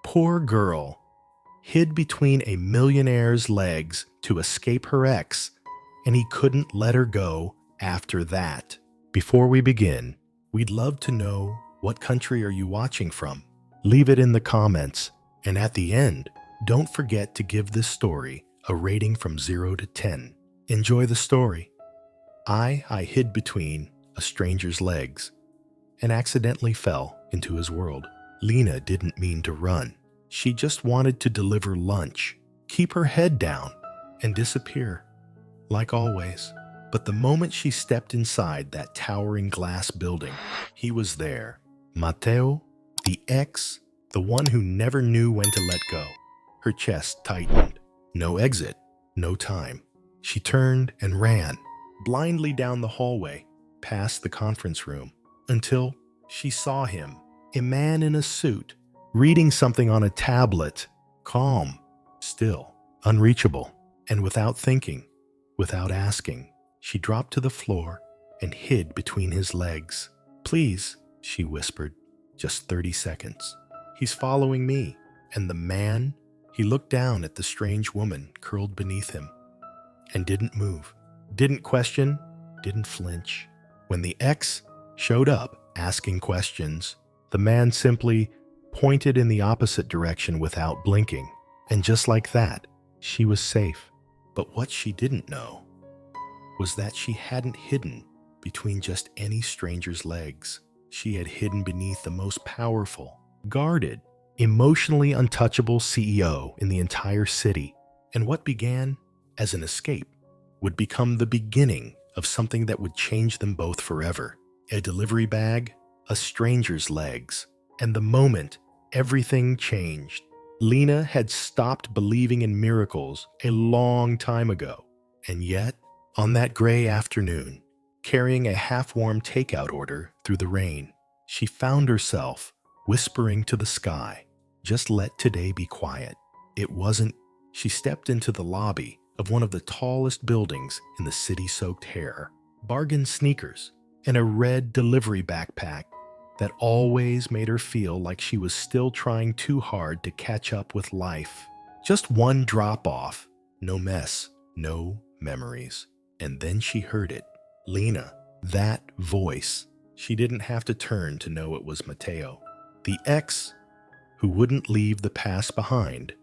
Poor girl, hid between a millionaire's legs to escape her ex, and he couldn't let her go after that. Before we begin, we'd love to know, what country are you watching from? Leave it in the comments, and at the end, don't forget to give this story a rating from 0 to 10. Enjoy the story. I hid between a stranger's legs and accidentally fell into his world. Lena didn't mean to run. She just wanted to deliver lunch, keep her head down, and disappear, like always. But the moment she stepped inside that towering glass building, he was there. Matteo, the ex, the one who never knew when to let go. Her chest tightened. No exit, no time. She turned and ran, blindly down the hallway, past the conference room, until she saw him, a man in a suit, reading something on a tablet, calm, still, unreachable, and without thinking, without asking, she dropped to the floor and hid between his legs. "Please," she whispered, "just 30 seconds. He's following me." And the man, he looked down at the strange woman curled beneath him and didn't move, didn't question, didn't flinch. When the ex showed up asking questions, the man simply pointed in the opposite direction without blinking. And just like that, she was safe. But what she didn't know was that she hadn't hidden between just any stranger's legs. She had hidden beneath the most powerful, guarded, emotionally untouchable CEO in the entire city. And what began as an escape would become the beginning of something that would change them both forever. A delivery bag, a stranger's legs, and the moment everything changed. Lena had stopped believing in miracles a long time ago, and yet, on that gray afternoon, carrying a half-warm takeout order through the rain, she found herself whispering to the sky, "Just let today be quiet." It wasn't. She stepped into the lobby of one of the tallest buildings in the city-soaked hair, bargain sneakers, and a red delivery backpack that always made her feel like she was still trying too hard to catch up with life. Just one drop-off, no mess, no memories. And then she heard it. Lena, that voice. She didn't have to turn to know it was Matteo, the ex who wouldn't leave the past behind,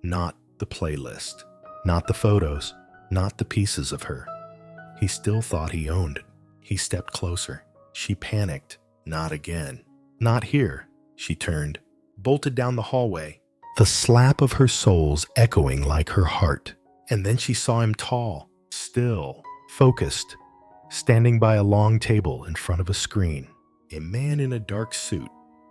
not the playlist, not the photos, not the pieces of her. He still thought he owned it. He stepped closer. She panicked. Not again. Not here. She turned, bolted down the hallway, the slap of her soles echoing like her heart. And then she saw him tall, still, focused, standing by a long table in front of a screen. A man in a dark suit,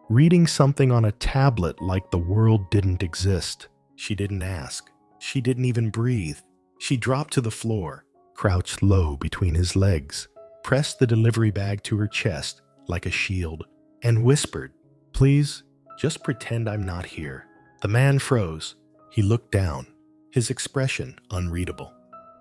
reading something on a tablet like the world didn't exist. She didn't ask. She didn't even breathe. She dropped to the floor, crouched low between his legs, pressed the delivery bag to her chest like a shield, and whispered, "Please, just pretend I'm not here." The man froze. He looked down, his expression unreadable.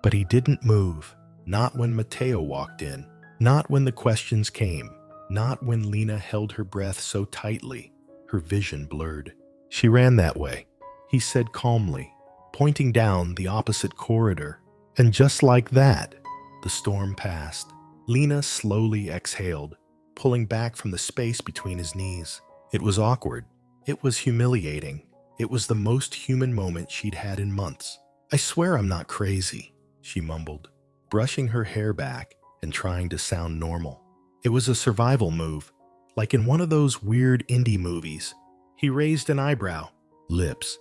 But he didn't move, not when Matteo walked in, not when the questions came, not when Lena held her breath so tightly, her vision blurred. "She ran that way," he said calmly, pointing down the opposite corridor. And just like that, the storm passed. Lena slowly exhaled, pulling back from the space between his knees. It was awkward. It was humiliating. It was the most human moment she'd had in months. "I swear I'm not crazy," she mumbled, brushing her hair back and trying to sound normal. It was a survival move, like in one of those weird indie movies. He raised an eyebrow, lips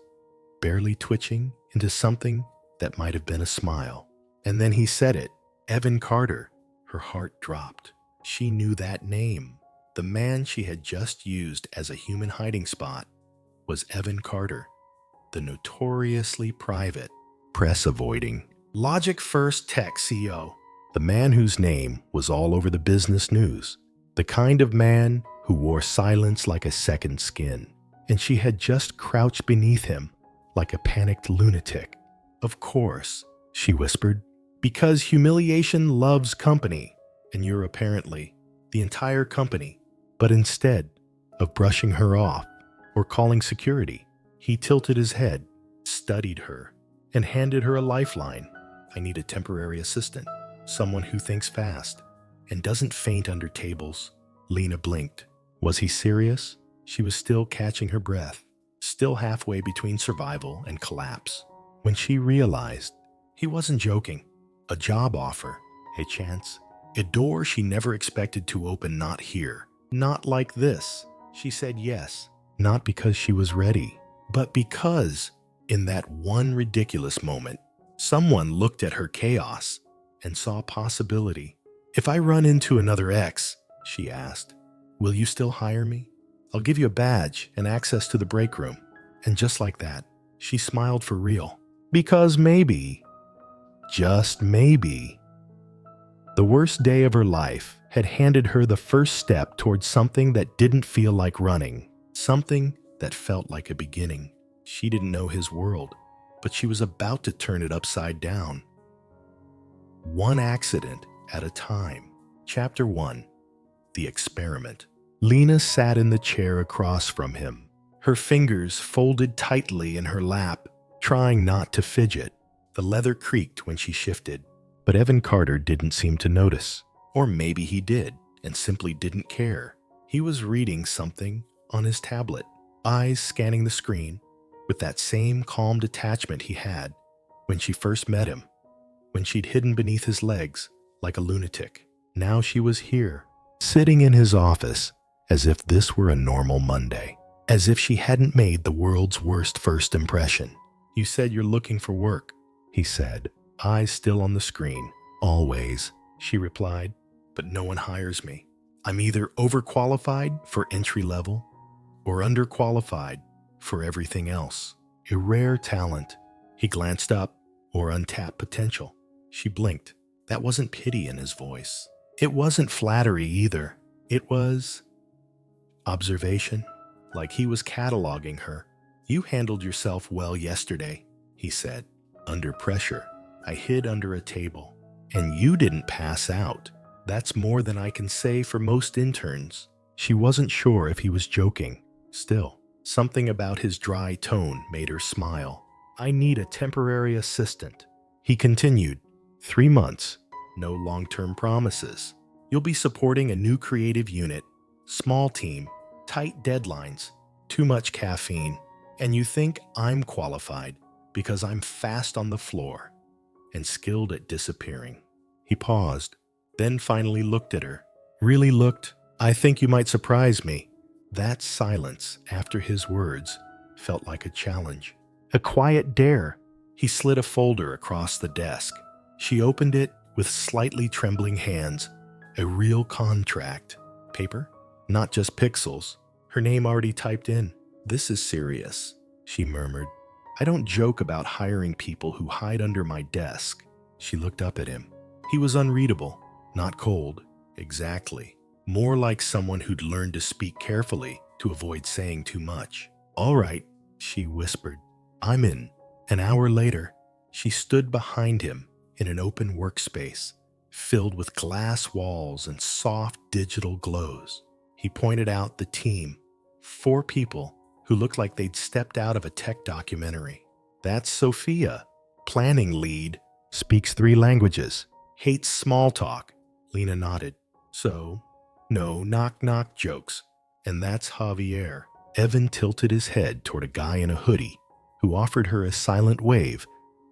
barely twitching into something that might have been a smile. And then he said it, "Evan Carter." Her heart dropped. She knew that name. The man she had just used as a human hiding spot was Evan Carter, the notoriously private, press-avoiding, logic-first tech CEO, the man whose name was all over the business news, the kind of man who wore silence like a second skin. And she had just crouched beneath him like a panicked lunatic. "Of course," she whispered, "because humiliation loves company, and you're apparently the entire company." But instead of brushing her off or calling security, He tilted his head, studied her, and handed her a lifeline. I need a temporary assistant, someone who thinks fast and doesn't faint under tables. Lena blinked. Was he serious? She was still catching her breath, still halfway between survival and collapse, when she realized he wasn't joking. A job offer, a chance, a door she never expected to open. Not here, not like this. She said yes, not because she was ready, but because, in that one ridiculous moment, someone looked at her chaos and saw possibility. If I run into another ex, she asked, will you still hire me? I'll give you a badge and access to the break room. And just like that, she smiled for real. Because maybe, just maybe, the worst day of her life had handed her the first step towards something that didn't feel like running, something that felt like a beginning. She didn't know his world, but she was about to turn it upside down. One accident at a time. Chapter 1. The Experiment. Lena sat in the chair across from him, her fingers folded tightly in her lap, trying not to fidget. The leather creaked when she shifted, but Evan Carter didn't seem to notice. Or maybe he did and simply didn't care. He was reading something on his tablet, eyes scanning the screen with that same calm detachment he had when she first met him, when she'd hidden beneath his legs like a lunatic. Now she was here, sitting in his office, as if this were a normal Monday, as if she hadn't made the world's worst first impression. You said you're looking for work, he said, eyes still on the screen. Always, she replied, but no one hires me. I'm either overqualified for entry level or underqualified for everything else. A rare talent. He glanced up, or untapped potential. She blinked. That wasn't pity in his voice. It wasn't flattery either. It was observation, like he was cataloging her. You handled yourself well yesterday, he said. Under pressure, I hid under a table. And you didn't pass out. That's more than I can say for most interns. She wasn't sure if he was joking. Still, something about his dry tone made her smile. I need a temporary assistant. He continued. 3 months, no long-term promises. You'll be supporting a new creative unit, small team, tight deadlines, too much caffeine, and you think I'm qualified because I'm fast on the floor and skilled at disappearing. He paused, then finally looked at her. Really looked. I think you might surprise me. That silence after his words felt like a challenge. A quiet dare. He slid a folder across the desk. She opened it with slightly trembling hands. A real contract. Paper? Not just pixels. Her name already typed in. This is serious, she murmured. I don't joke about hiring people who hide under my desk. She looked up at him. He was unreadable, not cold. Exactly. More like someone who'd learned to speak carefully to avoid saying too much. All right, she whispered. I'm in. An hour later, she stood behind him in an open workspace, filled with glass walls and soft digital glows. He pointed out the team, 4 people who looked like they'd stepped out of a tech documentary. That's Sophia, planning lead, speaks 3 languages, hates small talk. Lena nodded. So, no knock-knock jokes. And that's Javier. Evan tilted his head toward a guy in a hoodie who offered her a silent wave,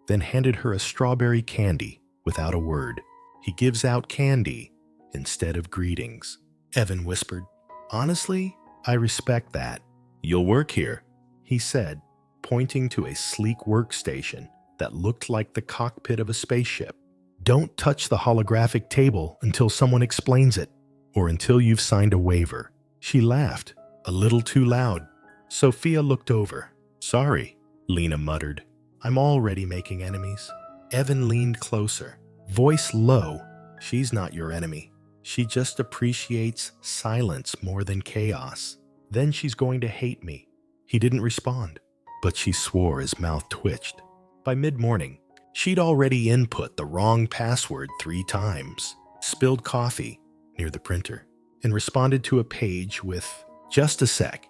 then handed her a strawberry candy without a word. He gives out candy instead of greetings. Evan whispered, honestly, I respect that. You'll work here, he said, pointing to a sleek workstation that looked like the cockpit of a spaceship. Don't touch the holographic table until someone explains it, or until you've signed a waiver. She laughed, a little too loud. Sophia looked over. Sorry, Lena muttered. I'm already making enemies. Evan leaned closer, voice low. She's not your enemy. She just appreciates silence more than chaos. Then she's going to hate me. He didn't respond, but she swore his mouth twitched. By mid-morning, she'd already input the wrong password 3 times, spilled coffee near the printer, and responded to a page with, just a sec,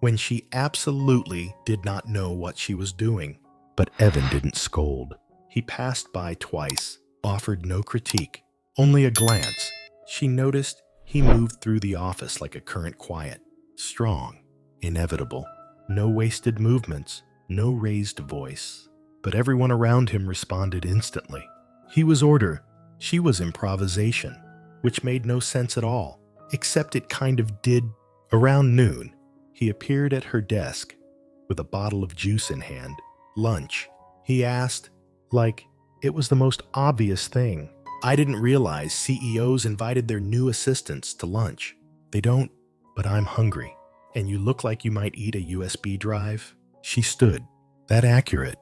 when she absolutely did not know what she was doing. But Evan didn't scold. He passed by twice, offered no critique, only a glance. She noticed he moved through the office like a current quiet, strong, inevitable. No wasted movements, no raised voice. But everyone around him responded instantly. He was order, she was improvisation, which made no sense at all, except it kind of did. Around noon, he appeared at her desk with a bottle of juice in hand. Lunch, he asked, like it was the most obvious thing. I didn't realize CEOs invited their new assistants to lunch. They don't, but I'm hungry. And you look like you might eat a USB drive. She stood. That accurate.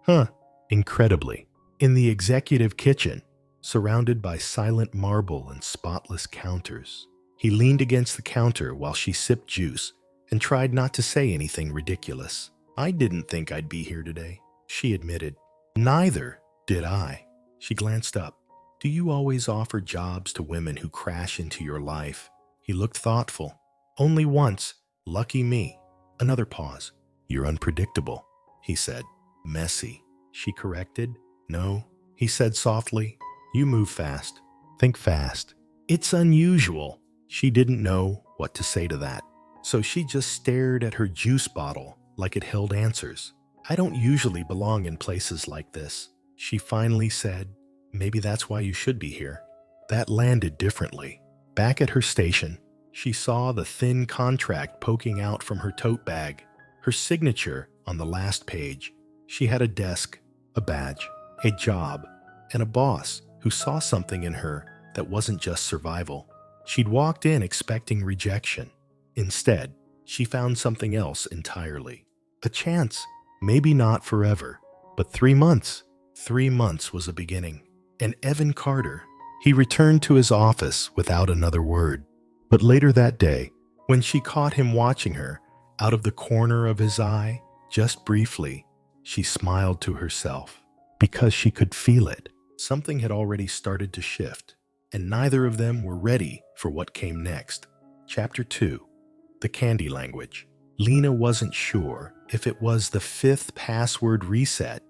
Huh. Incredibly. In the executive kitchen, surrounded by silent marble and spotless counters. He leaned against the counter while she sipped juice and tried not to say anything ridiculous. I didn't think I'd be here today, she admitted. Neither did I. She glanced up. Do you always offer jobs to women who crash into your life? He looked thoughtful. Only once. Lucky me. Another pause. You're unpredictable, he said. Messy, she corrected. No, he said softly. You move fast. Think fast. It's unusual. She didn't know what to say to that. So she just stared at her juice bottle like it held answers. I don't usually belong in places like this, she finally said. Maybe that's why you should be here. That landed differently. Back at her station, she saw the thin contract poking out from her tote bag, her signature on the last page. She had a desk, a badge, a job, and a boss who saw something in her that wasn't just survival. She'd walked in expecting rejection. Instead, she found something else entirely. A chance, maybe not forever, but 3 months. 3 months was a beginning. And Evan Carter, he returned to his office without another word. But later that day, when she caught him watching her out of the corner of his eye, just briefly, she smiled to herself because she could feel it. Something had already started to shift, and neither of them were ready for what came next. Chapter 2. The Candy Language. Lena wasn't sure if it was the 5th password reset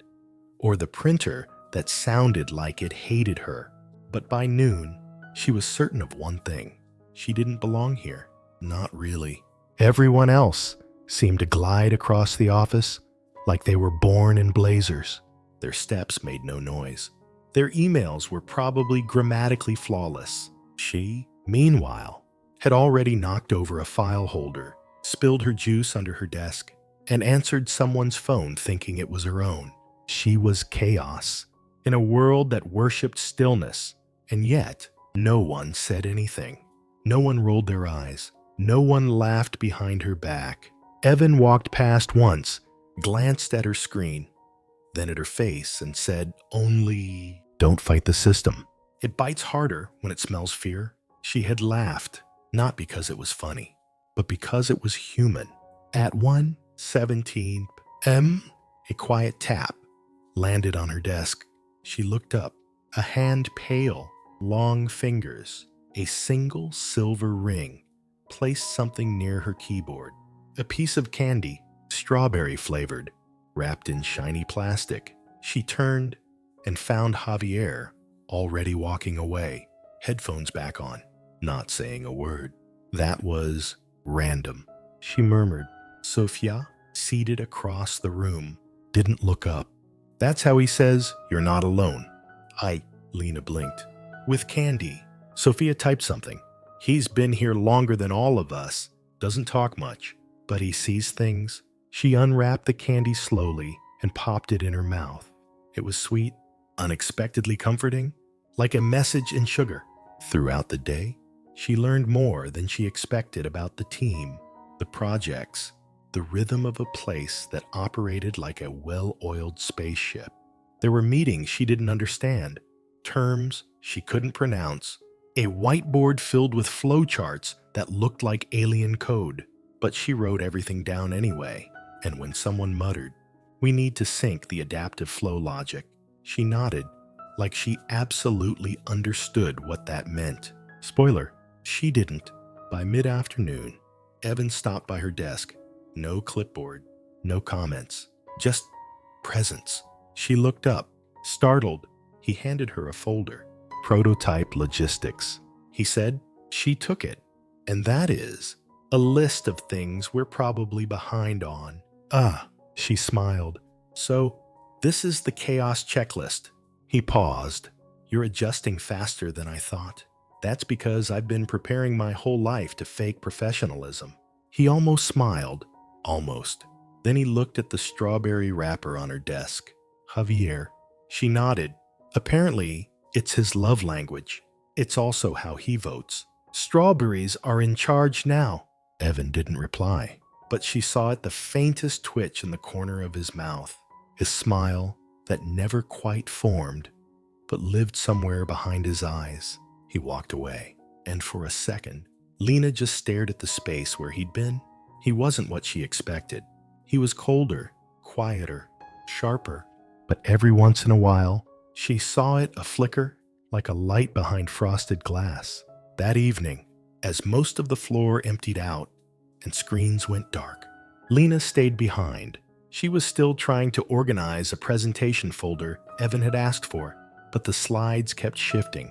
or the printer that sounded like it hated her. But by noon, she was certain of one thing. She didn't belong here. Not really. Everyone else seemed to glide across the office like they were born in blazers. Their steps made no noise. Their emails were probably grammatically flawless. She, meanwhile, had already knocked over a file holder, spilled her juice under her desk, and answered someone's phone thinking it was her own. She was chaos. In a world that worshipped stillness, and yet no one said anything. No one rolled their eyes. No one laughed behind her back. Evan walked past once, glanced at her screen, then at her face and said, only, don't fight the system. It bites harder when it smells fear. She had laughed, not because it was funny, but because it was human. At 1:17 p.m., a quiet tap landed on her desk. She looked up. A hand pale, long fingers, a single silver ring, placed something near her keyboard. A piece of candy, strawberry flavored, wrapped in shiny plastic. She turned and found Javier already walking away, headphones back on, not saying a word. That was random, she murmured. Sofia, seated across the room, didn't look up. That's how he says you're not alone. Lena blinked. With candy. Sophia typed something. He's been here longer than all of us. Doesn't talk much, but he sees things. She unwrapped the candy slowly and popped it in her mouth. It was sweet, unexpectedly comforting, like a message in sugar. Throughout the day, she learned more than she expected about the team, the projects, the rhythm of a place that operated like a well-oiled spaceship. There were meetings she didn't understand, terms she couldn't pronounce, a whiteboard filled with flowcharts that looked like alien code. But she wrote everything down anyway, and when someone muttered, "We need to sync the adaptive flow logic," she nodded, like she absolutely understood what that meant. Spoiler, she didn't. By mid-afternoon, Evan stopped by her desk. No clipboard, no comments, just presence. She looked up, startled. He handed her a folder. Prototype logistics. He said. She took it. And that is a list of things we're probably behind on. Ah, she smiled. So, this is the chaos checklist. He paused. You're adjusting faster than I thought. That's because I've been preparing my whole life to fake professionalism. He almost smiled. Almost. Then he looked at the strawberry wrapper on her desk. Javier. She nodded. Apparently, it's his love language. It's also how he votes. Strawberries are in charge now. Evan didn't reply, but she saw the faintest twitch in the corner of his mouth. His smile that never quite formed, but lived somewhere behind his eyes. He walked away, and for a second, Lena just stared at the space where he'd been. He wasn't what she expected. He was colder, quieter, sharper, but every once in a while, she saw it a flicker like a light behind frosted glass. That evening, as most of the floor emptied out and screens went dark, Lena stayed behind. She was still trying to organize a presentation folder Evan had asked for, but the slides kept shifting,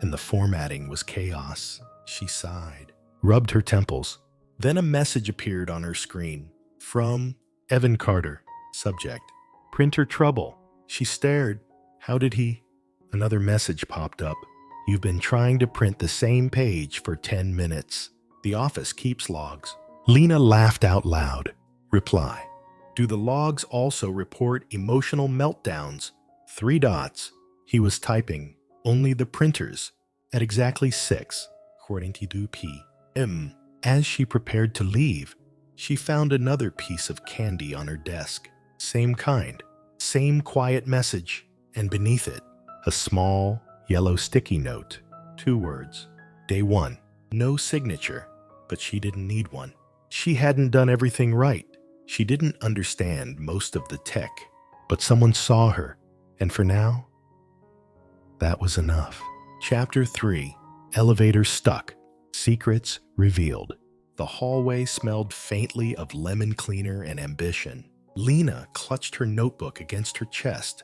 and the formatting was chaos. She sighed, rubbed her temples. Then a message appeared on her screen. From Evan Carter. Subject: printer trouble. She stared. How did he? Another message popped up. You've been trying to print the same page for 10 minutes. The office keeps logs. Lena laughed out loud. Reply: do the logs also report emotional meltdowns? 3 dots. He was typing. Only the printers. At exactly 6:42 p.m. As she prepared to leave, she found another piece of candy on her desk. Same kind, same quiet message, and beneath it, a small, yellow sticky note. 2 words. Day 1. No signature, but she didn't need one. She hadn't done everything right. She didn't understand most of the tech, but someone saw her, and for now, that was enough. Chapter 3. Elevator stuck. Secrets revealed. The hallway smelled faintly of lemon cleaner and ambition. Lena clutched her notebook against her chest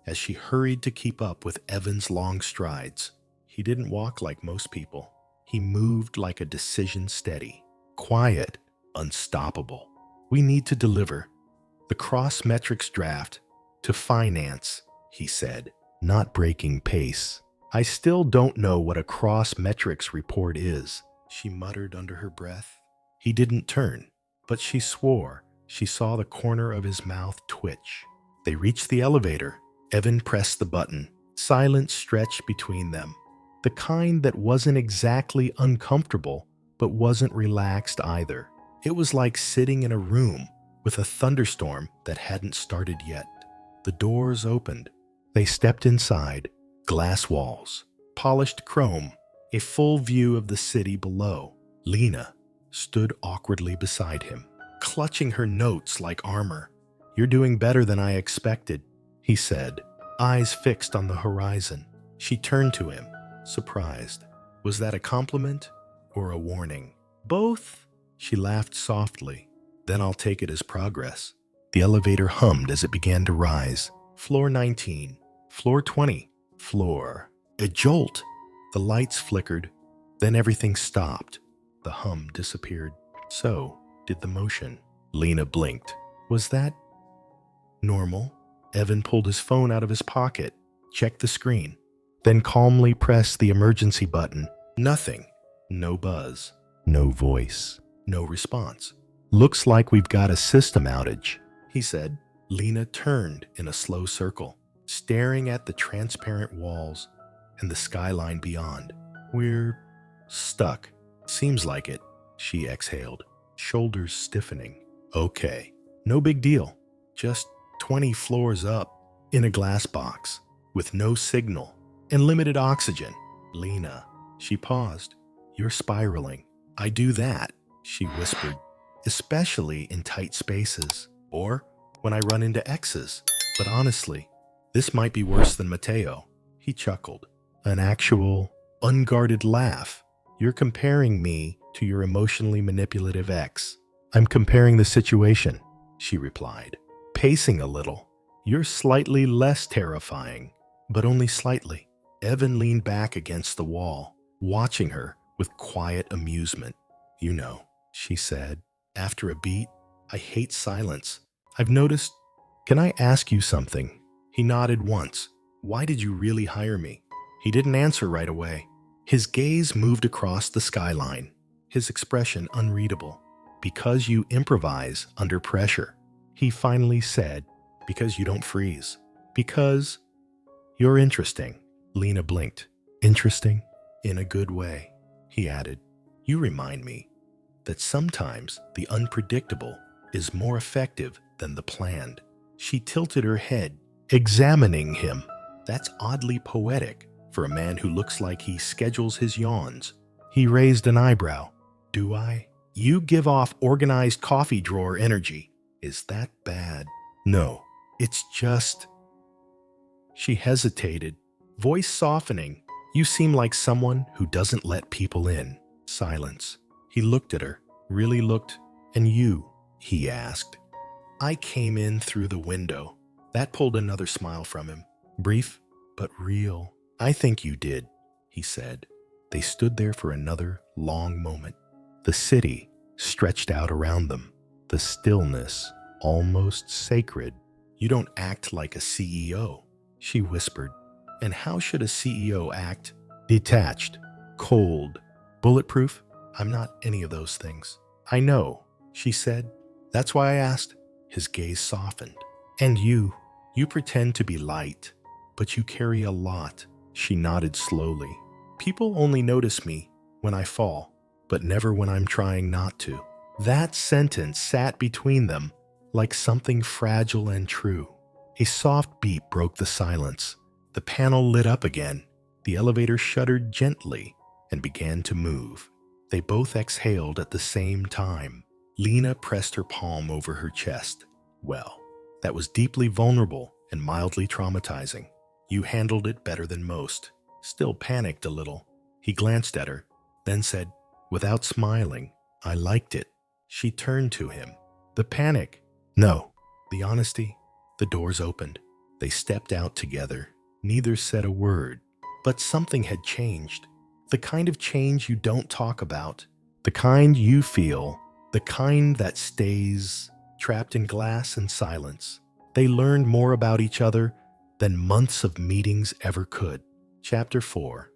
as she hurried to keep up with Evan's long strides. He didn't walk like most people. He moved like a decision steady, quiet, unstoppable. We need to deliver the cross-metrics draft to finance, he said, not breaking pace. I still don't know what a cross-metrics report is, she muttered under her breath. He didn't turn, but she swore she saw the corner of his mouth twitch. They reached the elevator. Evan pressed the button. Silence stretched between them. The kind that wasn't exactly uncomfortable, but wasn't relaxed either. It was like sitting in a room with a thunderstorm that hadn't started yet. The doors opened. They stepped inside. Glass walls, polished chrome, a full view of the city below. Lena stood awkwardly beside him, clutching her notes like armor. You're doing better than I expected, he said, eyes fixed on the horizon. She turned to him, surprised. Was that a compliment or a warning? Both. She laughed softly. Then I'll take it as progress. The elevator hummed as it began to rise. Floor 19, floor 20, floor. A jolt. The lights flickered. Then everything stopped. The hum disappeared. So did the motion. Lena blinked. Was that normal? Evan pulled his phone out of his pocket, checked the screen, then calmly pressed the emergency button. Nothing. No buzz. No voice. No response. Looks like we've got a system outage, he said. Lena turned in a slow circle, staring at the transparent walls and the skyline beyond. We're stuck. Seems like it, she exhaled, shoulders stiffening. Okay, no big deal. Just 20 floors up, in a glass box, with no signal and limited oxygen. Lena, she paused. You're spiraling. I do that, she whispered, especially in tight spaces, or when I run into exes. But honestly, this might be worse than Mateo. He chuckled. An actual, unguarded laugh. You're comparing me to your emotionally manipulative ex. I'm comparing the situation, she replied, pacing a little. You're slightly less terrifying, but only slightly. Evan leaned back against the wall, watching her with quiet amusement. You know, she said, after a beat, I hate silence. I've noticed. Can I ask you something? He nodded once. Why did you really hire me? He didn't answer right away. His gaze moved across the skyline, his expression unreadable. Because you improvise under pressure, he finally said. Because you don't freeze. Because you're interesting. Lena blinked. Interesting? In a good way, he added. You remind me that sometimes the unpredictable is more effective than the planned. She tilted her head, examining him. That's oddly poetic for a man who looks like he schedules his yawns. He raised an eyebrow. Do I? You give off organized coffee drawer energy. Is that bad? No, it's just... She hesitated, voice softening. You seem like someone who doesn't let people in. Silence. He looked at her, really looked. And you? He asked. I came in through the window. That pulled another smile from him. Brief, but real. I think you did, he said. They stood there for another long moment. The city stretched out around them. The stillness, almost sacred. You don't act like a CEO, she whispered. And how should a CEO act? Detached, cold, bulletproof? I'm not any of those things. I know, she said. That's why I asked. His gaze softened. And you pretend to be light, but you carry a lot. She nodded slowly. People only notice me when I fall, but never when I'm trying not to. That sentence sat between them like something fragile and true. A soft beat broke the silence. The panel lit up again. The elevator shuddered gently and began to move. They both exhaled at the same time. Lena pressed her palm over her chest. Well, that was deeply vulnerable and mildly traumatizing. You handled it better than most. Still panicked a little. He glanced at her, then said, without smiling, I liked it. She turned to him. The panic? No. The honesty? The doors opened. They stepped out together. Neither said a word. But something had changed. The kind of change you don't talk about. The kind you feel. The kind that stays trapped in glass and silence. They learned more about each other than months of meetings ever could. Chapter 4.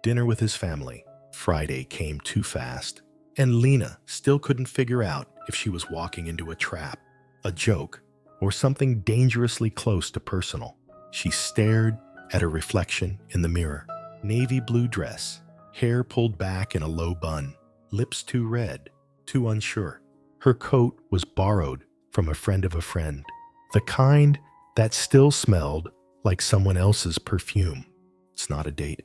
Dinner with his family. Friday came too fast, and Lena still couldn't figure out if she was walking into a trap, a joke, or something dangerously close to personal. She stared at her reflection in the mirror. Navy blue dress, hair pulled back in a low bun, lips too red, too unsure. Her coat was borrowed from a friend of a friend, the kind that still smelled like someone else's perfume. It's not a date.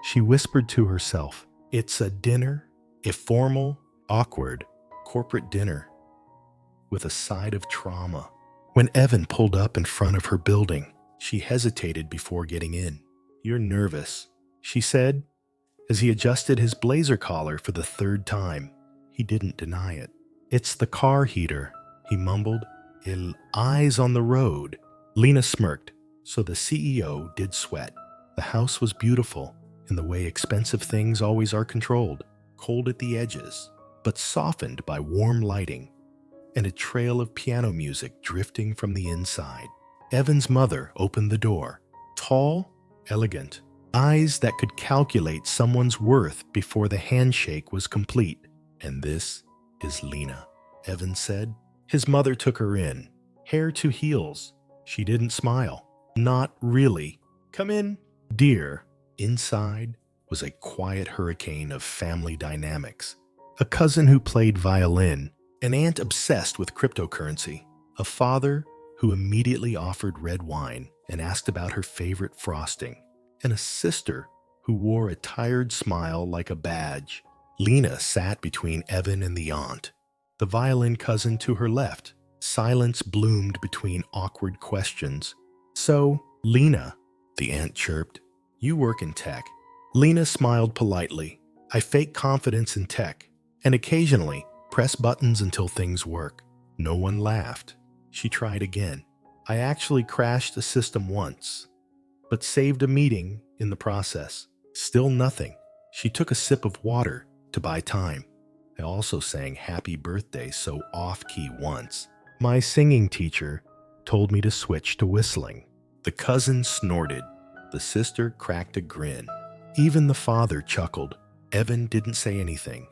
She whispered to herself, it's a dinner, a formal, awkward, corporate dinner with a side of trauma. When Evan pulled up in front of her building, she hesitated before getting in. You're nervous, she said, as he adjusted his blazer collar for the third time. He didn't deny it. It's the car heater, he mumbled. Eyes on the road. Lena smirked, so the CEO did sweat. The house was beautiful in the way expensive things always are controlled, cold at the edges, but softened by warm lighting and a trail of piano music drifting from the inside. Evan's mother opened the door, tall, elegant, eyes that could calculate someone's worth before the handshake was complete. And this is Lena, Evan said. His mother took her in, hair to heels. She didn't smile. Not really. Come in, dear. Inside was a quiet hurricane of family dynamics. A cousin who played violin, an aunt obsessed with cryptocurrency, a father who immediately offered red wine and asked about her favorite frosting, and a sister who wore a tired smile like a badge. Lena sat between Evan and the aunt. The violin cousin to her left. Silence bloomed between awkward questions. So, Lena, the aunt chirped, you work in tech. Lena smiled politely. I fake confidence in tech, and occasionally Press buttons until things work. No one laughed. She tried again. I actually crashed the system once, but saved a meeting in the process. Still nothing. She took a sip of water to buy time. I also sang happy birthday so off-key once. My singing teacher told me to switch to whistling. The cousin snorted. The sister cracked a grin. Even the father chuckled. Evan didn't say anything,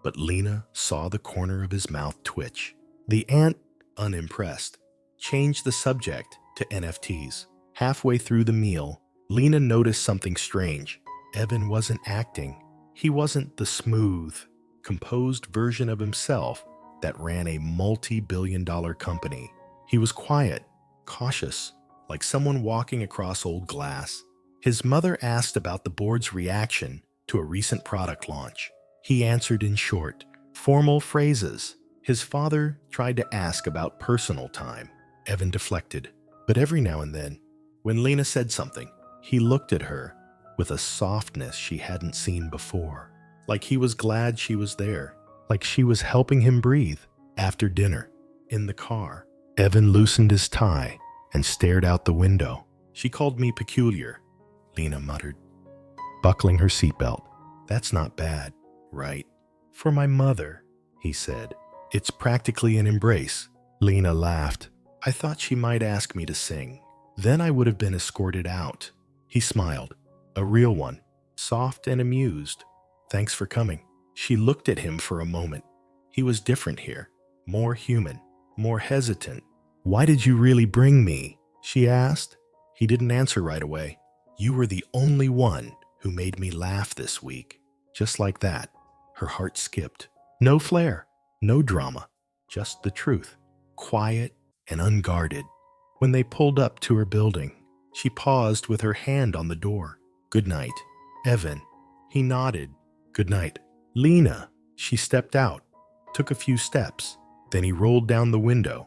but Lena saw the corner of his mouth twitch. The aunt, unimpressed, changed the subject to NFTs. Halfway through the meal, Lena noticed something strange. Evan wasn't acting. He wasn't the smooth, composed version of himself that ran a multi-billion-dollar company. He was quiet, cautious, like someone walking across old glass. His mother asked about the board's reaction to a recent product launch. He answered in short, formal phrases. His father tried to ask about personal time. Evan deflected, but every now and then, when Lena said something, he looked at her with a softness she hadn't seen before, like he was glad she was there, like she was helping him breathe. After dinner, in the car, Evan loosened his tie and stared out the window. She called me peculiar, Lena muttered, buckling her seatbelt. That's not bad, right? For my mother, he said. It's practically an embrace. Lena laughed. I thought she might ask me to sing. Then I would have been escorted out. He smiled, a real one, soft and amused. Thanks for coming. She looked at him for a moment. He was different here, more human, more hesitant. Why did you really bring me? She asked. He didn't answer right away. You were the only one who made me laugh this week. Just like that, her heart skipped. No flair, no drama, just the truth, quiet and unguarded. When they pulled up to her building, she paused with her hand on the door. Good night, Evan. He nodded. Good night, Lena. She stepped out, took a few steps. Then he rolled down the window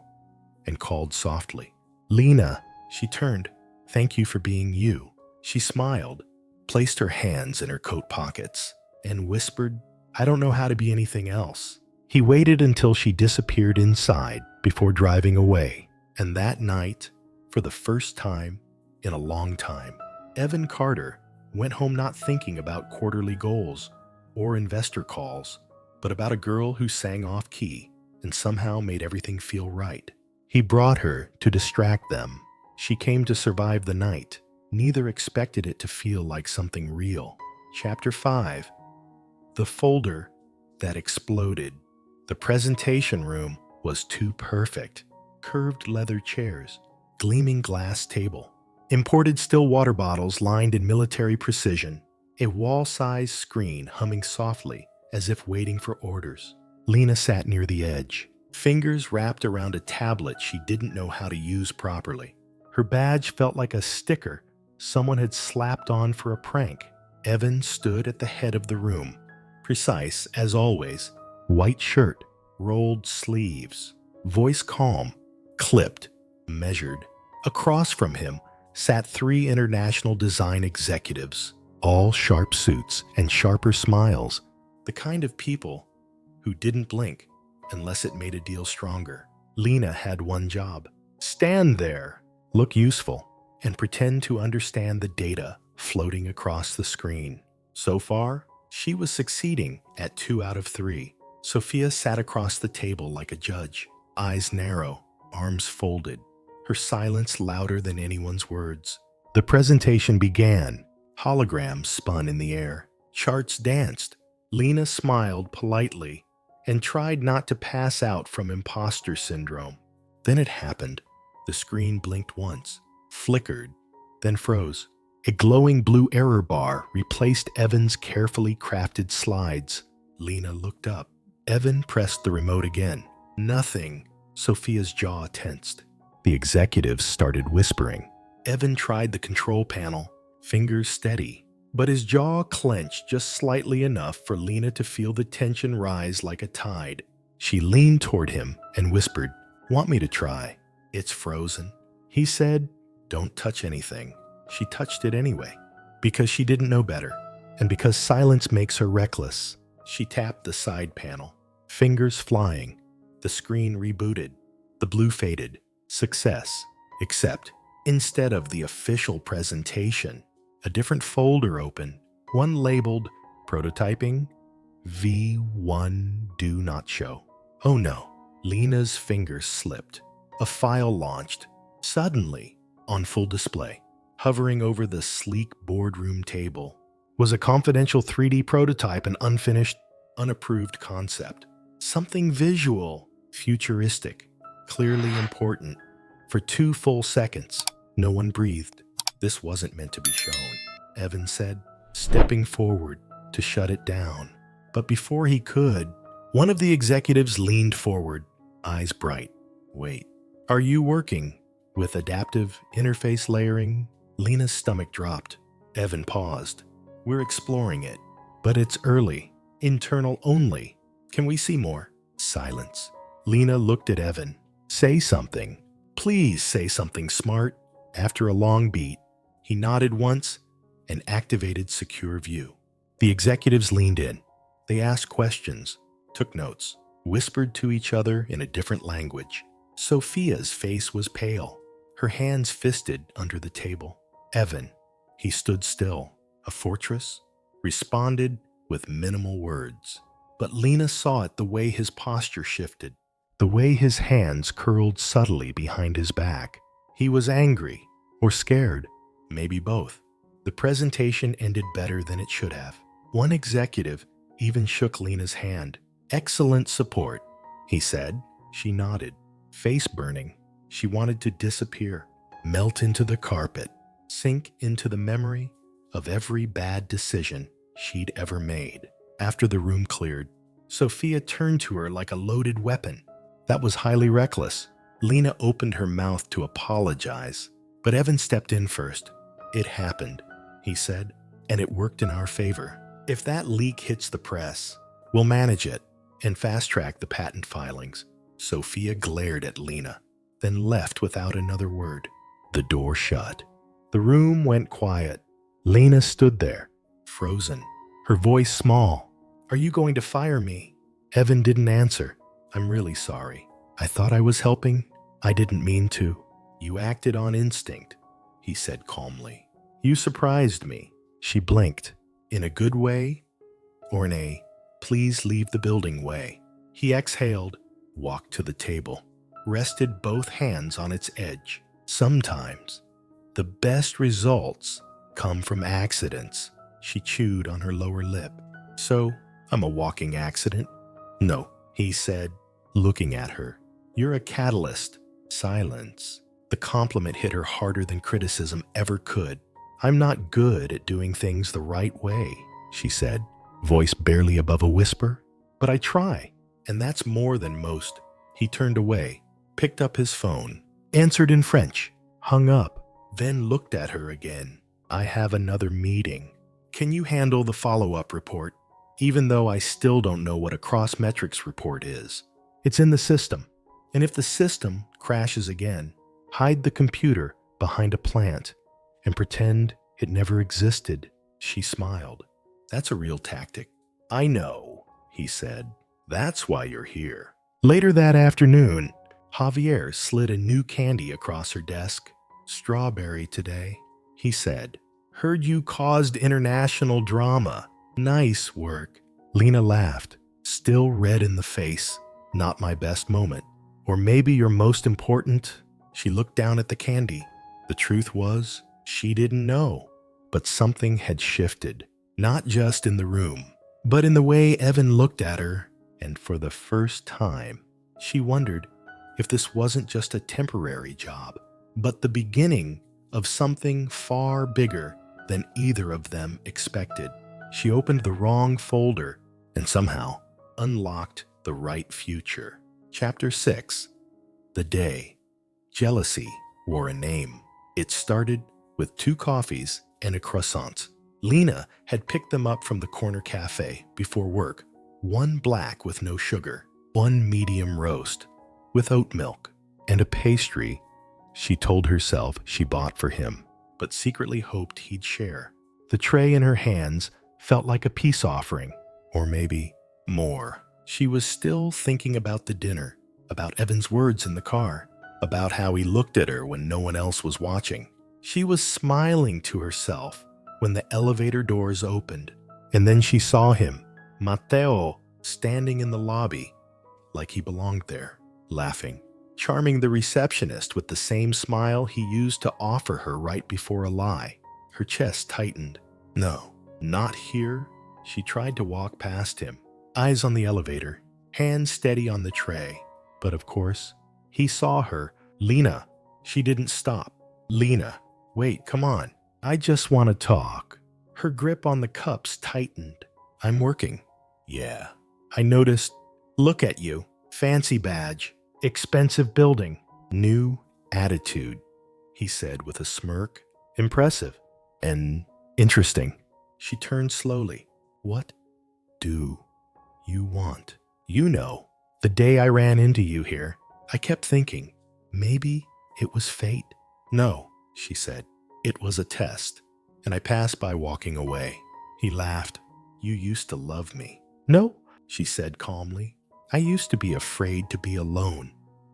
and called softly. Lena. She turned. Thank you for being you. She smiled, placed her hands in her coat pockets, and whispered, I don't know how to be anything else. He waited until she disappeared inside before driving away. And that night, for the first time in a long time, Evan Carter went home not thinking about quarterly goals or investor calls, but about a girl who sang off-key and somehow made everything feel right. He brought her to distract them. She came to survive the night. Neither expected it to feel like something real. Chapter 5. The folder that exploded. The presentation room was too perfect. Curved leather chairs, gleaming glass table, imported still water bottles lined in military precision, a wall-sized screen humming softly as if waiting for orders. Lena sat near the edge, fingers wrapped around a tablet she didn't know how to use properly. Her badge felt like a sticker someone had slapped on for a prank. Evan stood at the head of the room, precise as always, white shirt, rolled sleeves, voice calm, clipped, measured. Across from him sat 3 international design executives, all sharp suits and sharper smiles, the kind of people who didn't blink unless it made a deal stronger. Lena had one job: stand there, look useful, and pretend to understand the data floating across the screen. So far, she was succeeding at 2 out of 3. Sophia sat across the table like a judge, eyes narrow, arms folded, her silence louder than anyone's words. The presentation began. Holograms spun in the air. Charts danced. Lena smiled politely and tried not to pass out from imposter syndrome. Then it happened. The screen blinked once, flickered, then froze. A glowing blue error bar replaced Evan's carefully crafted slides. Lena looked up. Evan pressed the remote again. Nothing. Sophia's jaw tensed. The executives started whispering. Evan tried the control panel, fingers steady, but his jaw clenched just slightly enough for Lena to feel the tension rise like a tide. She leaned toward him and whispered, "Want me to try?" "It's frozen." He said, "Don't touch anything." She touched it anyway, because she didn't know better, and because silence makes her reckless. She tapped the side panel. Fingers flying. The screen rebooted. The blue faded. Success. Except, instead of the official presentation, a different folder opened, one labeled Prototyping V1 Do Not Show. Oh no, Lena's fingers slipped. A file launched, suddenly, on full display. Hovering over the sleek boardroom table was a confidential 3D prototype, an unfinished, unapproved concept. Something visual, futuristic, clearly important. For 2 full seconds, no one breathed. This wasn't meant to be shown, Evan said, stepping forward to shut it down. But before he could, one of the executives leaned forward, eyes bright. Wait, are you working with adaptive interface layering? Lena's stomach dropped. Evan paused. We're exploring it, but it's early, internal only. Can we see more? Silence. Lena looked at Evan. Say something. Please say something smart. After a long beat, he nodded once and activated secure view. The executives leaned in. They asked questions, took notes, whispered to each other in a different language. Sophia's face was pale, her hands fisted under the table. Evan, he stood still, a fortress, responded with minimal words. But Lena saw it, the way his posture shifted, the way his hands curled subtly behind his back. He was angry or scared, maybe both. The presentation ended better than it should have. One executive even shook Lena's hand. Excellent support, he said. She nodded, face burning. She wanted to disappear, melt into the carpet, sink into the memory of every bad decision she'd ever made. After the room cleared, Sophia turned to her like a loaded weapon. That was highly reckless. Lena opened her mouth to apologize, but Evan stepped in first. It happened, he said, and it worked in our favor. If that leak hits the press, we'll manage it and fast-track the patent filings. Sophia glared at Lena, then left without another word. The door shut. The room went quiet. Lena stood there, frozen, her voice small. Are you going to fire me? Evan didn't answer. I'm really sorry. I thought I was helping. I didn't mean to. You acted on instinct, he said calmly. You surprised me. She blinked. In a good way or in a please leave the building way? He exhaled, walked to the table, rested both hands on its edge. Sometimes the best results come from accidents. She chewed on her lower lip. So, I'm a walking accident? No, he said, looking at her. You're a catalyst. Silence. The compliment hit her harder than criticism ever could. I'm not good at doing things the right way, she said, voice barely above a whisper. But I try, and that's more than most. He turned away, picked up his phone, answered in French, hung up, then looked at her again. I have another meeting. Can you handle the follow-up report? Even though I still don't know what a cross-metrics report is. It's in the system. And if the system crashes again, hide the computer behind a plant and pretend it never existed. She smiled. That's a real tactic. I know, he said. That's why you're here. Later that afternoon, Javier slid a new candy across her desk. Strawberry today, he said. Heard you caused international drama. Nice work. Lena laughed, still red in the face. Not my best moment. Or maybe your most important. She looked down at the candy. The truth was, she didn't know. But something had shifted. Not just in the room, but in the way Evan looked at her. And for the first time, she wondered if this wasn't just a temporary job, but the beginning of something far bigger than either of them expected. She opened the wrong folder and somehow unlocked the right future. Chapter 6. The Day. Jealousy wore a name. It started with 2 coffees and a croissant. Lena had picked them up from the corner cafe before work. One black with no sugar, one medium roast with oat milk, and a pastry she told herself she bought for him, but secretly hoped he'd share. The tray in her hands felt like a peace offering, or maybe more. She was still thinking about the dinner, about Evan's words in the car, about how he looked at her when no one else was watching. She was smiling to herself when the elevator doors opened, and then she saw him, Matteo, standing in the lobby like he belonged there, laughing, charming the receptionist with the same smile he used to offer her right before a lie. Her chest tightened. No, not here. She tried to walk past him, eyes on the elevator, hands steady on the tray. But of course, he saw her. Lena. She didn't stop. Lena. Wait, come on. I just want to talk. Her grip on the cups tightened. I'm working. Yeah. I noticed. Look at you. Fancy badge. Expensive building. New attitude, he said with a smirk. Impressive. And interesting. She turned slowly. What do you want? You know, the day I ran into you here, I kept thinking, maybe it was fate. No, she said. It was a test. And I passed by walking away. He laughed. You used to love me. No, she said calmly. I used to be afraid to be alone.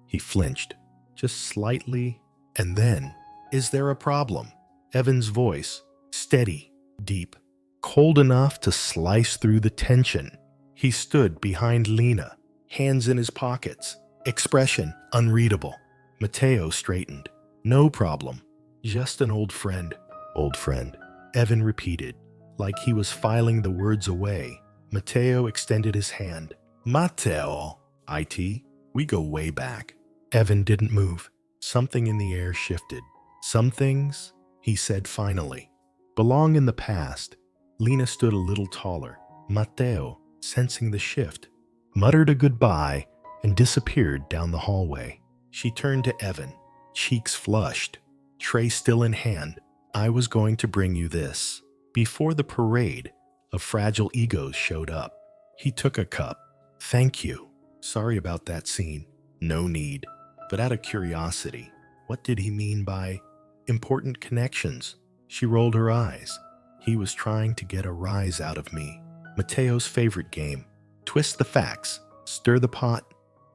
He flinched, just slightly, and then, is there a problem? Evan's voice, steady, deep, cold enough to slice through the tension. He stood behind Lena, hands in his pockets, expression unreadable. Matteo straightened. No problem. Just an old friend. Old friend. Evan repeated, like he was filing the words away. Matteo extended his hand. Matteo. IT. We go way back. Evan didn't move. Something in the air shifted. Some things, he said finally, belong in the past. Lena stood a little taller. Matteo, sensing the shift, muttered a goodbye and disappeared down the hallway. She turned to Evan, cheeks flushed, tray still in hand. I was going to bring you this. Before the parade of fragile egos showed up, he took a cup. Thank you. Sorry about that scene. No need. But out of curiosity, what did he mean by important connections? She rolled her eyes. He was trying to get a rise out of me. Matteo's favorite game. Twist the facts, stir the pot,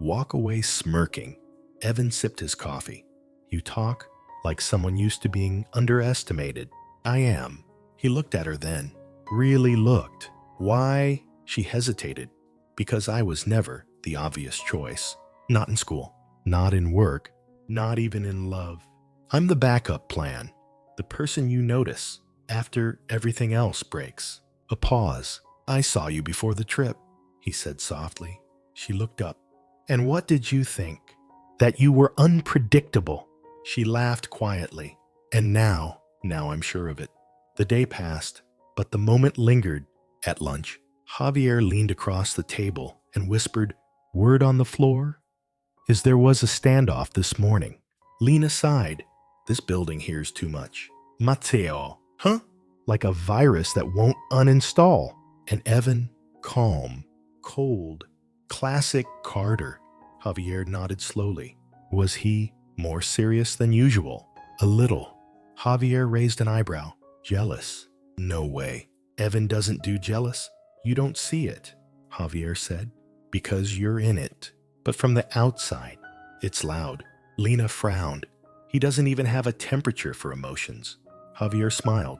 walk away smirking. Evan sipped his coffee. You talk like someone used to being underestimated. I am. He looked at her then. Really looked. Why? She hesitated. Because I was never the obvious choice. Not in school. Not in work. Not even in love. I'm the backup plan. The person you notice after everything else breaks. A pause. I saw you before the trip, he said softly. She looked up. And what did you think? That you were unpredictable. She laughed quietly. And now I'm sure of it. The day passed, but the moment lingered. At lunch, Javier leaned across the table and whispered, word on the floor? Is there was a standoff this morning. Lena sighed. This building here's too much. Matteo. Huh? Like a virus that won't uninstall. And Evan, calm, cold, classic Carter. Javier nodded slowly. Was he more serious than usual? A little. Javier raised an eyebrow. Jealous? No way. Evan doesn't do jealous. You don't see it, Javier said. Because you're in it. But from the outside, it's loud. Lena frowned. He doesn't even have a temperature for emotions. Javier smiled.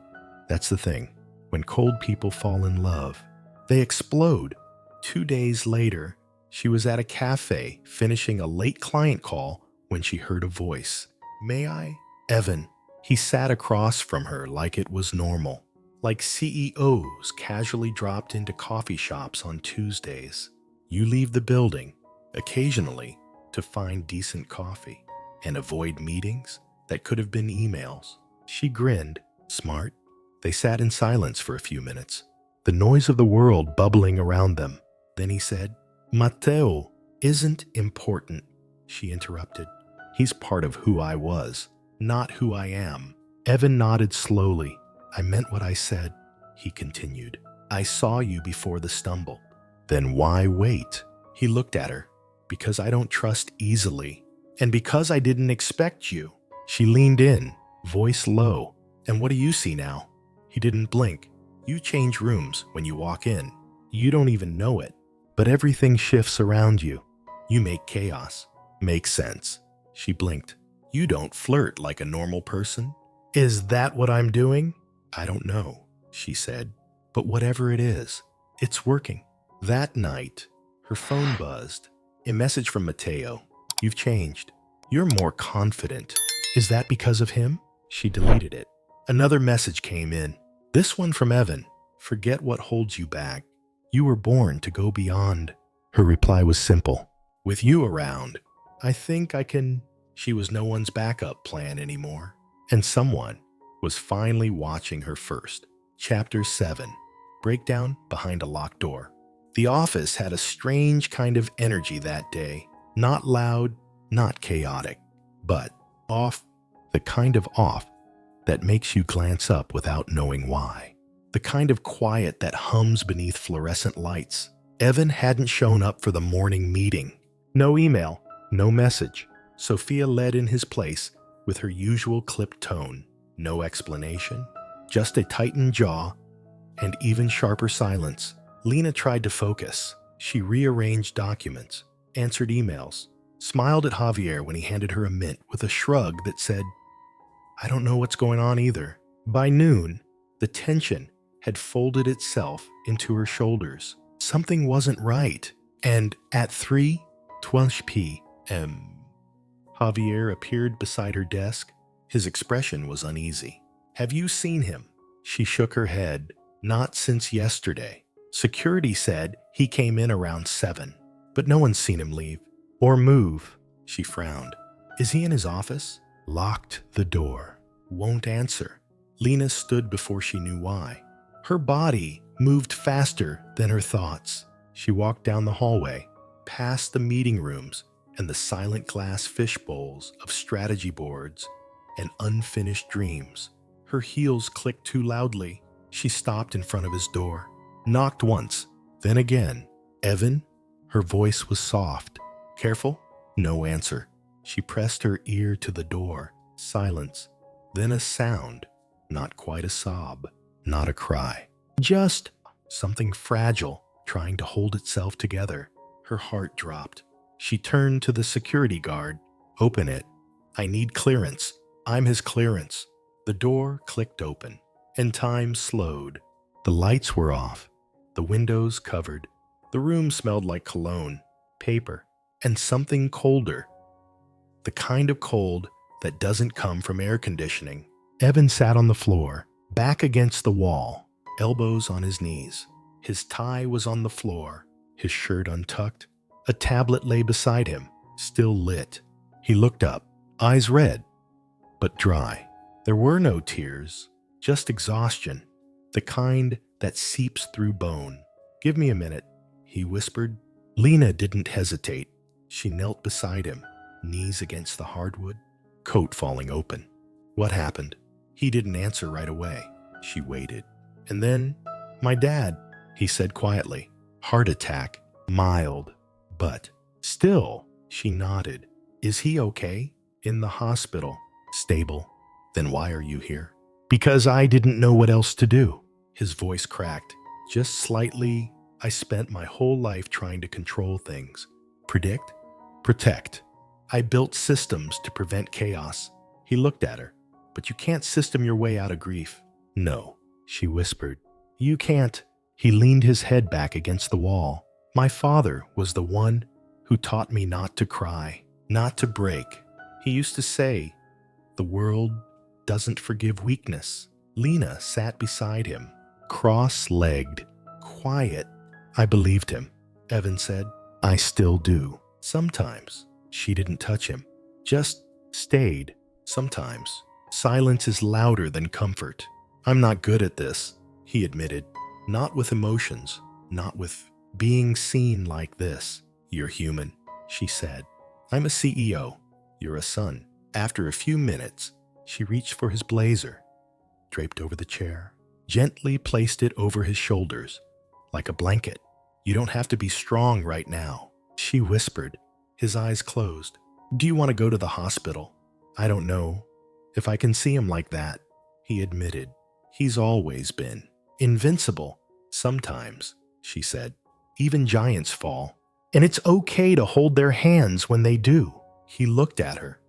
That's the thing. When cold people fall in love, they explode. 2 days later, she was at a cafe finishing a late client call when she heard a voice. May I? Evan. He sat across from her like it was normal. Like CEOs casually dropped into coffee shops on Tuesdays. You leave the building, occasionally, to find decent coffee and avoid meetings that could have been emails. She grinned. Smart. They sat in silence for a few minutes, the noise of the world bubbling around them. Then he said, Matteo isn't important, she interrupted. He's part of who I was, not who I am. Evan nodded slowly. I meant what I said, he continued. I saw you before the stumble. Then why wait? He looked at her. Because I don't trust easily. And because I didn't expect you. She leaned in, voice low. And what do you see now? He didn't blink. You change rooms when you walk in. You don't even know it. But everything shifts around you. You make chaos. Makes sense. She blinked. You don't flirt like a normal person. Is that what I'm doing? I don't know, she said. But whatever it is, it's working. That night, her phone buzzed. A message from Mateo. You've changed. You're more confident. Is that because of him? She deleted it. Another message came in. This one from Evan. Forget what holds you back. You were born to go beyond. Her reply was simple. With you around, I think I can. She was no one's backup plan anymore. And someone was finally watching her first. Chapter 7. Breakdown behind a locked door. The office had a strange kind of energy that day. Not loud, not chaotic, but off, the kind of off that makes you glance up without knowing why. The kind of quiet that hums beneath fluorescent lights. Evan hadn't shown up for the morning meeting. No email, no message. Sophia led in his place with her usual clipped tone. No explanation, just a tightened jaw and even sharper silence. Lena tried to focus. She rearranged documents, answered emails, smiled at Javier when he handed her a mint with a shrug that said, I don't know what's going on either. By noon, the tension had folded itself into her shoulders. Something wasn't right. And at 3:12 p.m., Javier appeared beside her desk. His expression was uneasy. Have you seen him? She shook her head. Not since yesterday. Security said he came in around 7, but no one's seen him leave or move. She frowned. Is he in his office? Locked the door. Won't answer. Lena stood before she knew why. Her body moved faster than her thoughts. She walked down the hallway, past the meeting rooms and the silent glass fish bowls of strategy boards and unfinished dreams. Her heels clicked too loudly. She stopped in front of his door, knocked once, then again. Evan? Her voice was soft. Careful? No answer. She pressed her ear to the door. Silence. Then a sound. Not quite a sob. Not a cry. Just something fragile trying to hold itself together. Her heart dropped. She turned to the security guard. Open it. I need clearance. I'm his clearance. The door clicked open, and time slowed. The lights were off, the windows covered. The room smelled like cologne, paper, and something colder. The kind of cold that doesn't come from air conditioning. Evan sat on the floor, back against the wall, elbows on his knees. His tie was on the floor, his shirt untucked. A tablet lay beside him, still lit. He looked up, eyes red, but dry. There were no tears, just exhaustion, the kind that seeps through bone. Give me a minute, he whispered. Lena didn't hesitate. She knelt beside him, knees against the hardwood, coat falling open. What happened? He didn't answer right away. She waited. And then, my dad, he said quietly. Heart attack, mild, but still, she nodded. Is he okay? In the hospital, stable. Then why are you here? Because I didn't know what else to do. His voice cracked, just slightly. I spent my whole life trying to control things. Predict? Protect. I built systems to prevent chaos. He looked at her. But you can't system your way out of grief. No, she whispered. You can't. He leaned his head back against the wall. My father was the one who taught me not to cry, not to break. He used to say, the world doesn't forgive weakness. Lena sat beside him, cross-legged, quiet. I believed him, Evan said. I still do. Sometimes. She didn't touch him, just stayed. Sometimes. Silence is louder than comfort. I'm not good at this, he admitted. Not with emotions, not with being seen like this. You're human, she said. I'm a CEO. You're a son. After a few minutes, she reached for his blazer, draped over the chair, gently placed it over his shoulders, like a blanket. You don't have to be strong right now, she whispered. His eyes closed. Do you want to go to the hospital? I don't know if I can see him like that, he admitted. He's always been invincible. Sometimes, she said. Even giants fall. And it's okay to hold their hands when they do. He looked at her.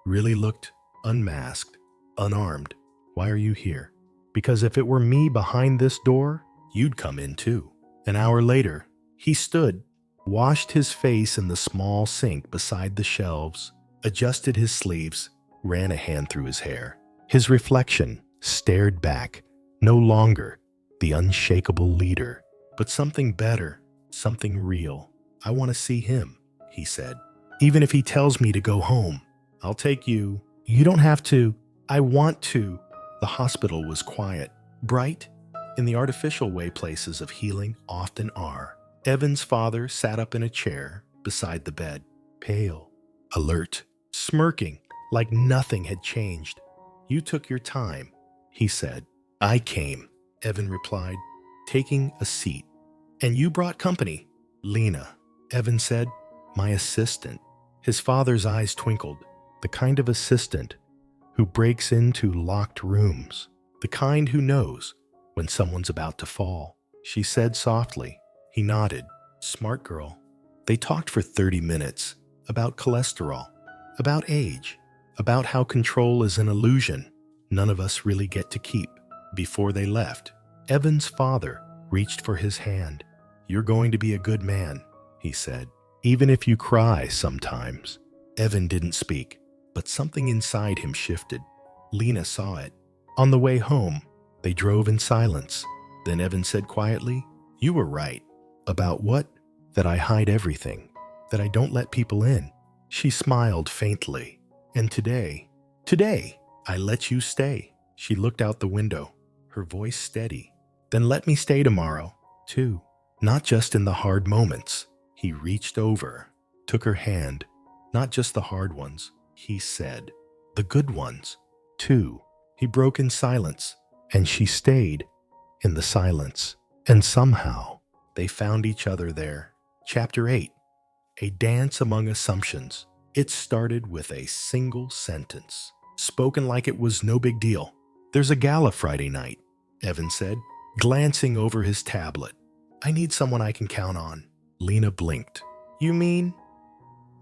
Really looked unmasked, unarmed. Why are you here? Because if it were me behind this door, you'd come in too. An hour later, he stood, washed his face in the small sink beside the shelves, adjusted his sleeves, ran a hand through his hair. His reflection stared back, no longer the unshakable leader, but something better, something real. I want to see him, he said. Even if he tells me to go home, I'll take you. You don't have to. I want to. The hospital was quiet, bright, in the artificial way places of healing often are. Evan's father sat up in a chair beside the bed, pale, alert, smirking like nothing had changed. You took your time, he said. I came, Evan replied, taking a seat. And you brought company. Lena, Evan said, my assistant. His father's eyes twinkled. The kind of assistant who breaks into locked rooms. The kind who knows when someone's about to fall. She said softly. He nodded. Smart girl. They talked for 30 minutes about cholesterol, about age, about how control is an illusion none of us really get to keep. Before they left, Evan's father reached for his hand. You're going to be a good man, he said, even if you cry sometimes. Evan didn't speak, but something inside him shifted. Lena saw it. On the way home, they drove in silence. Then Evan said quietly, you were right. About what? That I hide everything, that I don't let people in. She smiled faintly. And today, I let you stay. She looked out the window, her voice steady. Then let me stay tomorrow, too. Not just in the hard moments. He reached over, took her hand. Not just the hard ones, he said. The good ones, too. He broke in silence, and she stayed in the silence. And somehow, they found each other there. Chapter 8. A Dance Among Assumptions. It started with a single sentence, spoken like it was no big deal. There's a gala Friday night, Evan said, glancing over his tablet. I need someone I can count on. Lena blinked. You mean?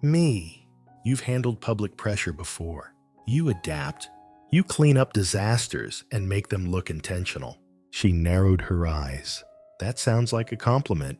Me. You've handled public pressure before. You adapt. You clean up disasters and make them look intentional. She narrowed her eyes. That sounds like a compliment.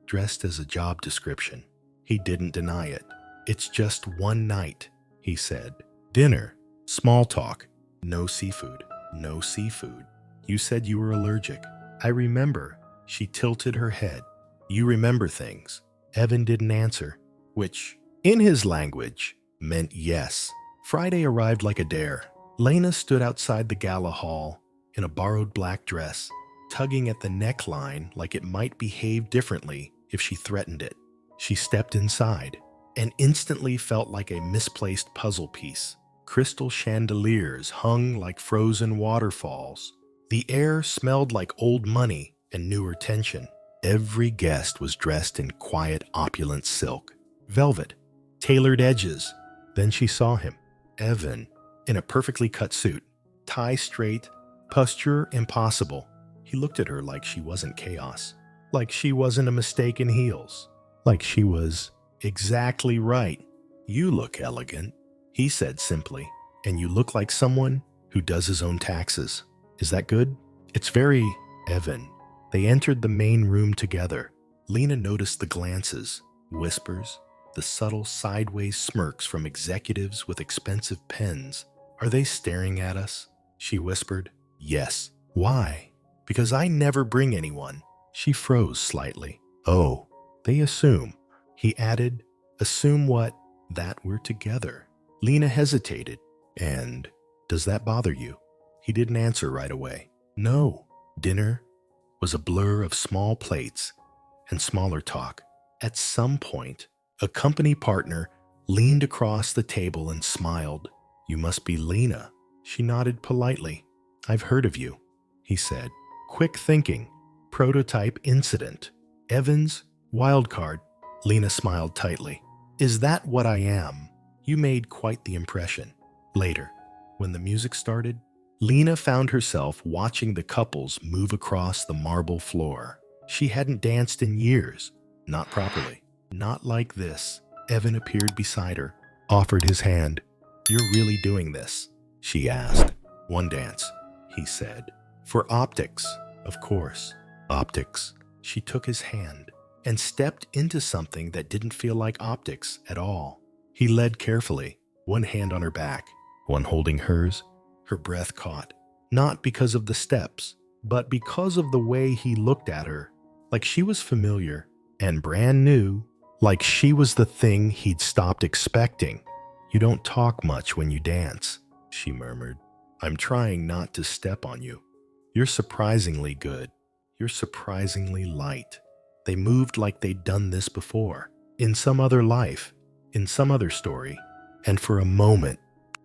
Dressed as a job description. He didn't deny it. It's just one night, he said. Dinner, small talk, no seafood, no seafood. You said you were allergic. I remember. She tilted her head. You remember things. Evan didn't answer, which, in his language, meant yes. Friday arrived like a dare. Lena stood outside the gala hall in a borrowed black dress, tugging at the neckline like it might behave differently if she threatened it. She stepped inside and instantly felt like a misplaced puzzle piece. Crystal chandeliers hung like frozen waterfalls. The air smelled like old money and newer tension. Every guest was dressed in quiet, opulent silk, velvet, tailored edges. Then she saw him, Evan, in a perfectly cut suit, tie straight, posture impossible. He looked at her like she wasn't chaos, like she wasn't a mistake in heels, like she was exactly right. You look elegant, he said simply, and you look like someone who does his own taxes. Is that good? It's very Evan. They entered the main room together. Lena noticed the glances, whispers, the subtle sideways smirks from executives with expensive pens. Are they staring at us? She whispered. Yes. Why? Because I never bring anyone. She froze slightly. Oh, they assume. He added, assume what? That we're together. Lena hesitated. And does that bother you? He didn't answer right away. No. Dinner was a blur of small plates and smaller talk. At some point, a company partner leaned across the table and smiled. You must be Lena. She nodded politely. I've heard of you, he said. Quick thinking. Prototype incident. Evans, wildcard. Lena smiled tightly. Is that what I am? You made quite the impression. Later, when the music started, Lena found herself watching the couples move across the marble floor. She hadn't danced in years. Not properly. Not like this. Evan appeared beside her, offered his hand. "You're really doing this?" she asked. "One dance," he said. "For optics, of course." Optics. She took his hand and stepped into something that didn't feel like optics at all. He led carefully, one hand on her back, one holding hers. Her breath caught, not because of the steps, but because of the way he looked at her, like she was familiar and brand new, like she was the thing he'd stopped expecting. "You don't talk much when you dance," she murmured. "I'm trying not to step on you. You're surprisingly good. You're surprisingly light." They moved like they'd done this before, in some other life, in some other story. And for a moment,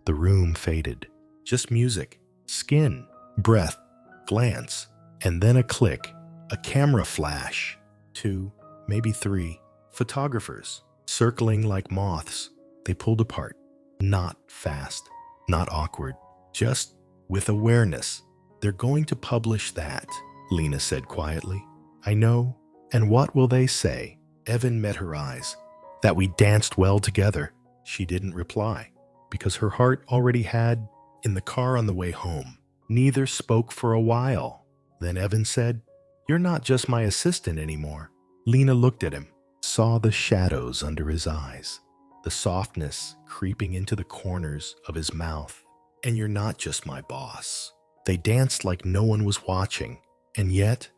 the room faded. Just music, skin, breath, glance, and then a click, a camera flash. 2, maybe 3, photographers, circling like moths. They pulled apart, not fast, not awkward, just with awareness. "They're going to publish that," Lena said quietly. "I know. And what will they say?" Evan met her eyes. "That we danced well together." She didn't reply, because her heart already had. In the car on the way home, neither spoke for a while. Then Evan said, "You're not just my assistant anymore." Lena looked at him, saw the shadows under his eyes, the softness creeping into the corners of his mouth. "And you're not just my boss." They danced like no one was watching, and yet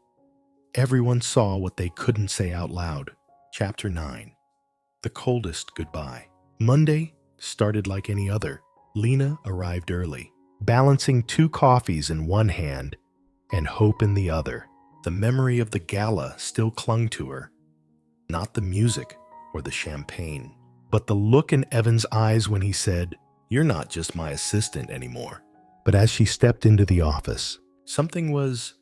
everyone saw what they couldn't say out loud. Chapter 9. The coldest goodbye. Monday started like any other. Lena arrived early, balancing 2 coffees in one hand and hope in the other. The memory of the gala still clung to her. Not the music or the champagne, but the look in Evan's eyes when he said, "You're not just my assistant anymore." But as she stepped into the office, something was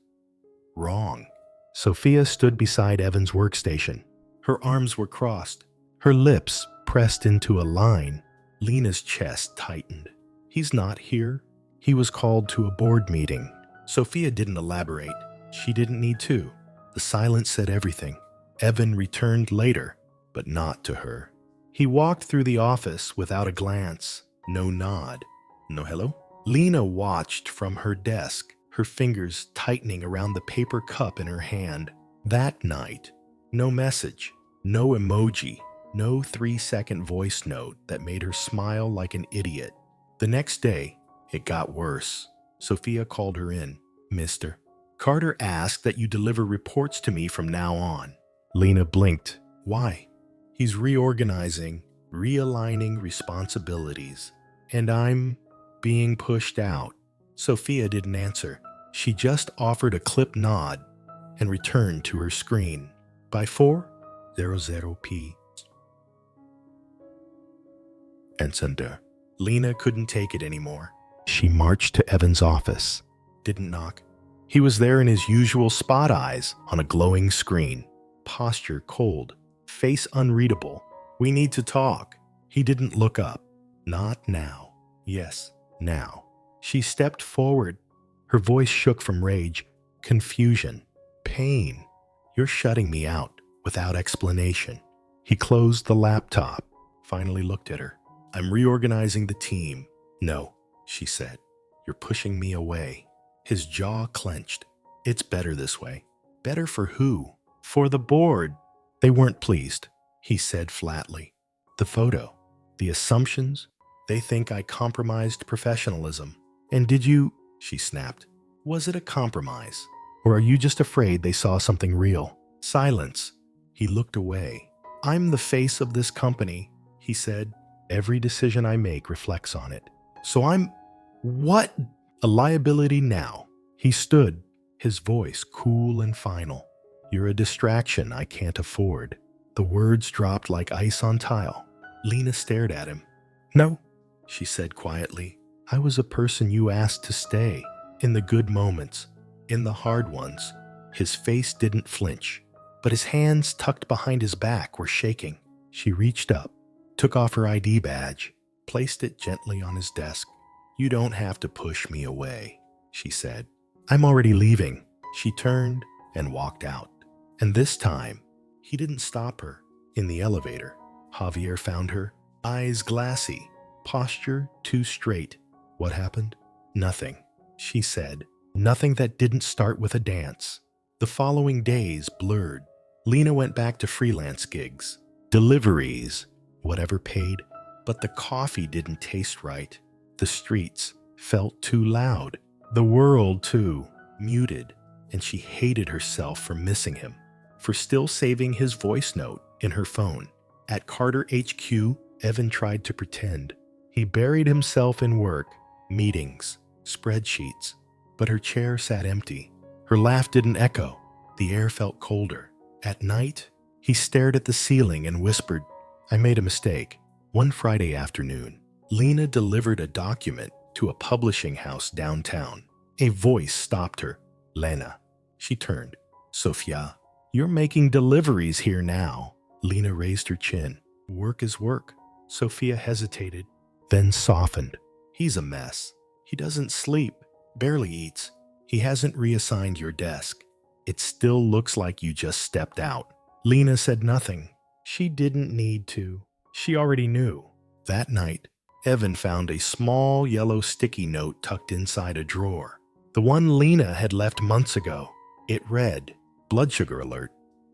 wrong. Sophia stood beside Evan's workstation. Her arms were crossed, her lips pressed into a line. Lena's chest tightened. "He's not here." He was called to a board meeting. Sophia didn't elaborate. She didn't need to. The silence said everything. Evan returned later, but not to her. He walked through the office without a glance, no nod, no hello. Lena watched from her desk, her fingers tightening around the paper cup in her hand. That night, no message, no emoji, no 3-second voice note that made her smile like an idiot. The next day, it got worse. Sophia called her in. "Mr. Carter asked that you deliver reports to me from now on." Lena blinked. "Why?" "He's reorganizing, realigning responsibilities, and I'm being pushed out." Sophia didn't answer. She just offered a clipped nod and returned to her screen. By 4:00 p. and Cinder. Lena couldn't take it anymore. She marched to Evan's office. Didn't knock. He was there in his usual spot eyes on a glowing screen. Posture cold. Face unreadable. "We need to talk." He didn't look up. "Not now." "Yes, now." She stepped forward. Her voice shook from rage, confusion, pain. "You're shutting me out without explanation." He closed the laptop, finally looked at her. "I'm reorganizing the team." "No," she said. "You're pushing me away." His jaw clenched. "It's better this way." "Better for who?" "For the board." They weren't pleased, he said flatly. "The photo, the assumptions, they think I compromised professionalism." "And did you?" she snapped. "Was it a compromise? Or are you just afraid they saw something real?" Silence. He looked away. "I'm the face of this company," he said. "Every decision I make reflects on it. So I'm... what? A liability now." He stood, his voice cool and final. "You're a distraction I can't afford." The words dropped like ice on tile. Lena stared at him. "No," she said quietly. "I was a person you asked to stay. In the good moments, in the hard ones." His face didn't flinch, but his hands tucked behind his back were shaking. She reached up, took off her ID badge, placed it gently on his desk. "You don't have to push me away," she said. "I'm already leaving." She turned and walked out. And this time, he didn't stop her. In the elevator, Javier found her, eyes glassy, posture too straight. What happened? Nothing, she said. Nothing that didn't start with a dance. The following days blurred. Lena went back to freelance gigs, deliveries, whatever paid, but the coffee didn't taste right. The streets felt too loud. The world, too, muted, and she hated herself for missing him, for still saving his voice note in her phone. At Carter HQ, Evan tried to pretend. He buried himself in work, meetings, spreadsheets, but her chair sat empty. Her laugh didn't echo. The air felt colder. At night, he stared at the ceiling and whispered, "I made a mistake." One Friday afternoon, Lena delivered a document to a publishing house downtown. A voice stopped her. "Lena." She turned. "Sofia, you're making deliveries here now." Lena raised her chin. "Work is work." Sofia hesitated, then softened. "He's a mess. He doesn't sleep, barely eats. He hasn't reassigned your desk. It still looks like you just stepped out." Lena said nothing. She didn't need to. She already knew. That night, Evan found a small yellow sticky note tucked inside a drawer. The one Lena had left months ago. It read, "Blood sugar alert.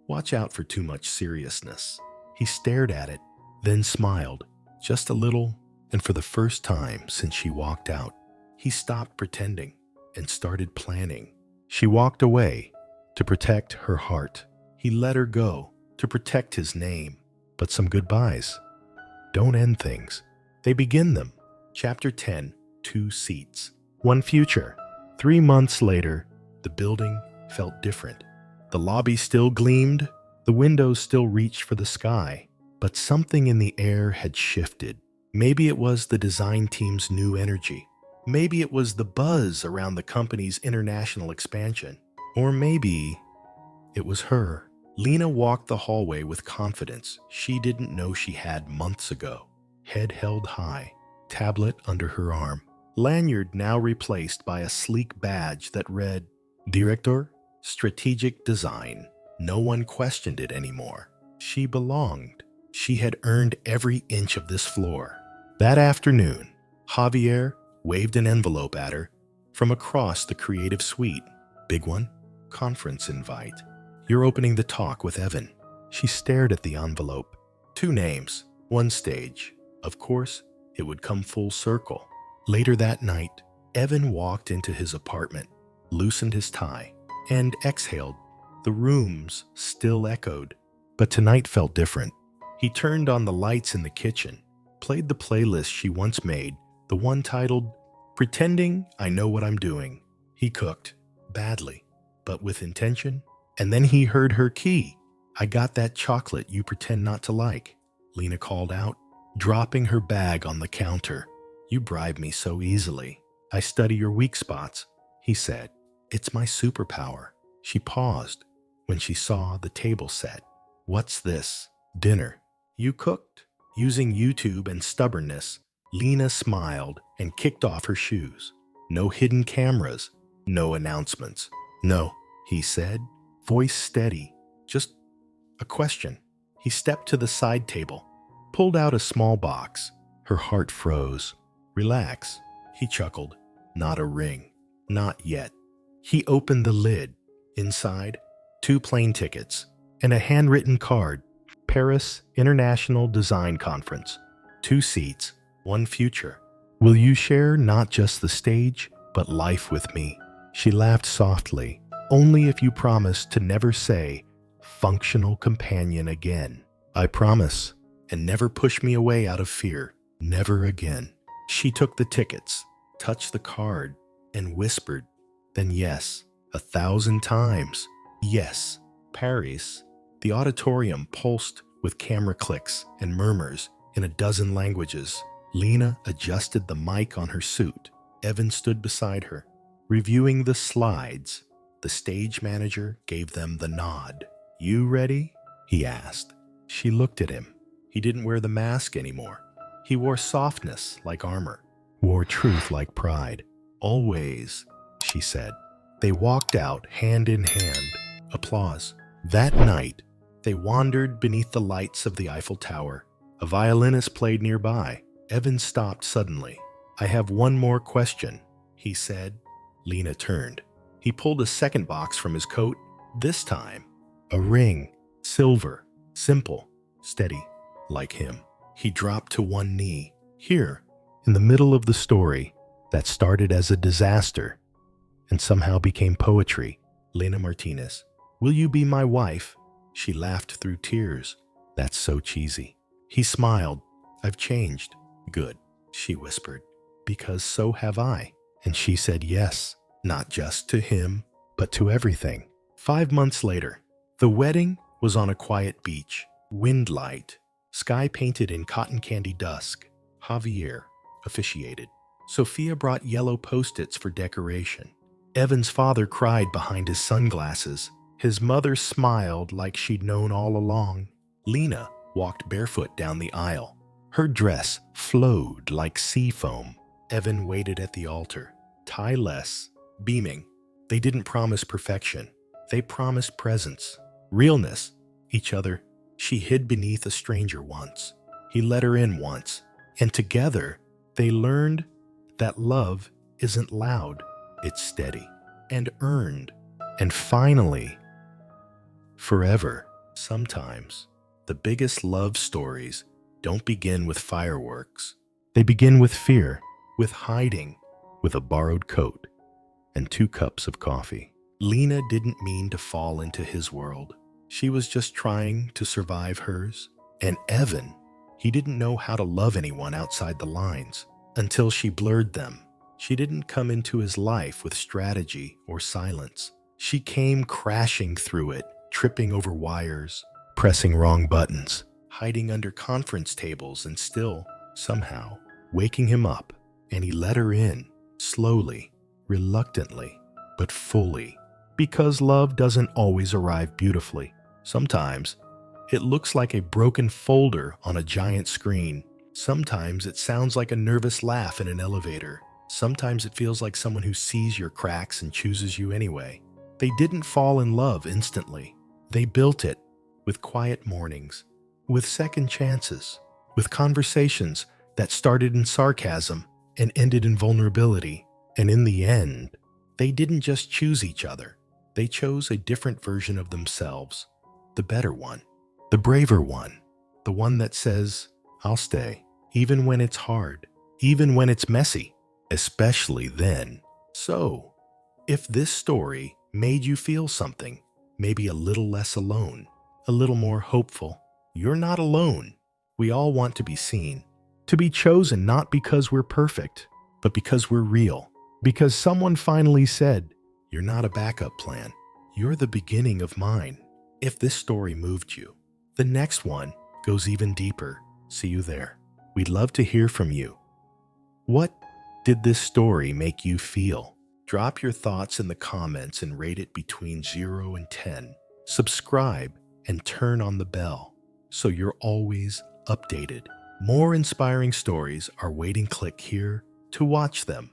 Watch out for too much seriousness." He stared at it, then smiled, just a little, and for the first time since she walked out, he stopped pretending and started planning. She walked away to protect her heart. He let her go to protect his name. But some goodbyes don't end things. They begin them. Chapter 10, 2 seats, 1 future. 3 months later, the building felt different. The lobby still gleamed, the windows still reached for the sky, but something in the air had shifted. Maybe it was the design team's new energy. Maybe it was the buzz around the company's international expansion. Or maybe it was her. Lena walked the hallway with confidence she didn't know she had months ago. Head held high, tablet under her arm, lanyard now replaced by a sleek badge that read, "Director, Strategic Design." No one questioned it anymore. She belonged. She had earned every inch of this floor. That afternoon, Javier waved an envelope at her from across the creative suite. "Big one? Conference invite. You're opening the talk with Evan." She stared at the envelope. 2 names, 1 stage. Of course, it would come full circle. Later that night, Evan walked into his apartment, loosened his tie, and exhaled. The rooms still echoed, but tonight felt different. He turned on the lights in the kitchen, played the playlist she once made, the one titled, "Pretending I Know What I'm Doing." He cooked, badly, but with intention. And then he heard her key. "I got that chocolate you pretend not to like," Lena called out, dropping her bag on the counter. "You bribe me so easily. I study your weak spots," he said. "It's my superpower." She paused when she saw the table set. "What's this?" "Dinner." "You cooked?" Using YouTube and stubbornness, Lena smiled and kicked off her shoes. No hidden cameras, no announcements. "No," he said, voice steady. "Just a question." He stepped to the side table, pulled out a small box. Her heart froze. "Relax," he chuckled. "Not a ring. Not yet." He opened the lid. Inside, 2 plane tickets and a handwritten card. "Paris International Design Conference. 2 seats, 1 future. Will you share not just the stage, but life with me?" She laughed softly. "Only if you promise to never say functional companion again." "I promise. And never push me away out of fear. Never again." She took the tickets, touched the card, and whispered, then yes, 1,000 times. Yes, Paris. The auditorium pulsed with camera clicks and murmurs in a dozen languages. Lena adjusted the mic on her suit. Evan stood beside her, reviewing the slides. The stage manager gave them the nod. "You ready?" he asked. She looked at him. He didn't wear the mask anymore. He wore softness like armor, wore truth like pride. "Always," she said. They walked out hand in hand. Applause. That night, they wandered beneath the lights of the Eiffel Tower. A violinist played nearby. Evan stopped suddenly. "I have one more question," he said. Lena turned. He pulled a second box from his coat. This time, a ring, silver, simple, steady, like him. He dropped to one knee. Here, in the middle of the story that started as a disaster and somehow became poetry, Lena Martinez. "Will you be my wife?" She laughed through tears. "That's so cheesy." He smiled. "I've changed." "Good," she whispered. "Because so have I." And she said yes, not just to him, but to everything. 5 months later, the wedding was on a quiet beach. Wind light, sky painted in cotton candy dusk. Javier officiated. Sophia brought yellow post-its for decoration. Evan's father cried behind his sunglasses. His mother smiled like she'd known all along. Lena walked barefoot down the aisle. Her dress flowed like sea foam. Evan waited at the altar, tie-less, beaming. They didn't promise perfection. They promised presence, realness, each other. She hid beneath a stranger once. He let her in once. And together, they learned that love isn't loud, it's steady and earned. And finally, forever, sometimes, the biggest love stories don't begin with fireworks. They begin with fear, with hiding, with a borrowed coat, and 2 cups of coffee. Lena didn't mean to fall into his world. She was just trying to survive hers. And Evan, he didn't know how to love anyone outside the lines until she blurred them. She didn't come into his life with strategy or silence. She came crashing through it, tripping over wires, pressing wrong buttons, hiding under conference tables, and still, somehow, waking him up. And he let her in, slowly, reluctantly, but fully. Because love doesn't always arrive beautifully. Sometimes, it looks like a broken folder on a giant screen. Sometimes it sounds like a nervous laugh in an elevator. Sometimes it feels like someone who sees your cracks and chooses you anyway. They didn't fall in love instantly. They built it with quiet mornings, with second chances, with conversations that started in sarcasm and ended in vulnerability. And in the end, they didn't just choose each other. They chose a different version of themselves, the better one, the braver one, the one that says, "I'll stay, even when it's hard, even when it's messy, especially then." So, if this story made you feel something, maybe a little less alone, a little more hopeful, you're not alone. We all want to be seen, to be chosen not because we're perfect, but because we're real. Because someone finally said, "You're not a backup plan. You're the beginning of mine." If this story moved you, the next one goes even deeper. See you there. We'd love to hear from you. What did this story make you feel? Drop your thoughts in the comments and rate it between 0 and 10. Subscribe and turn on the bell so you're always updated. More inspiring stories are waiting. Click here to watch them.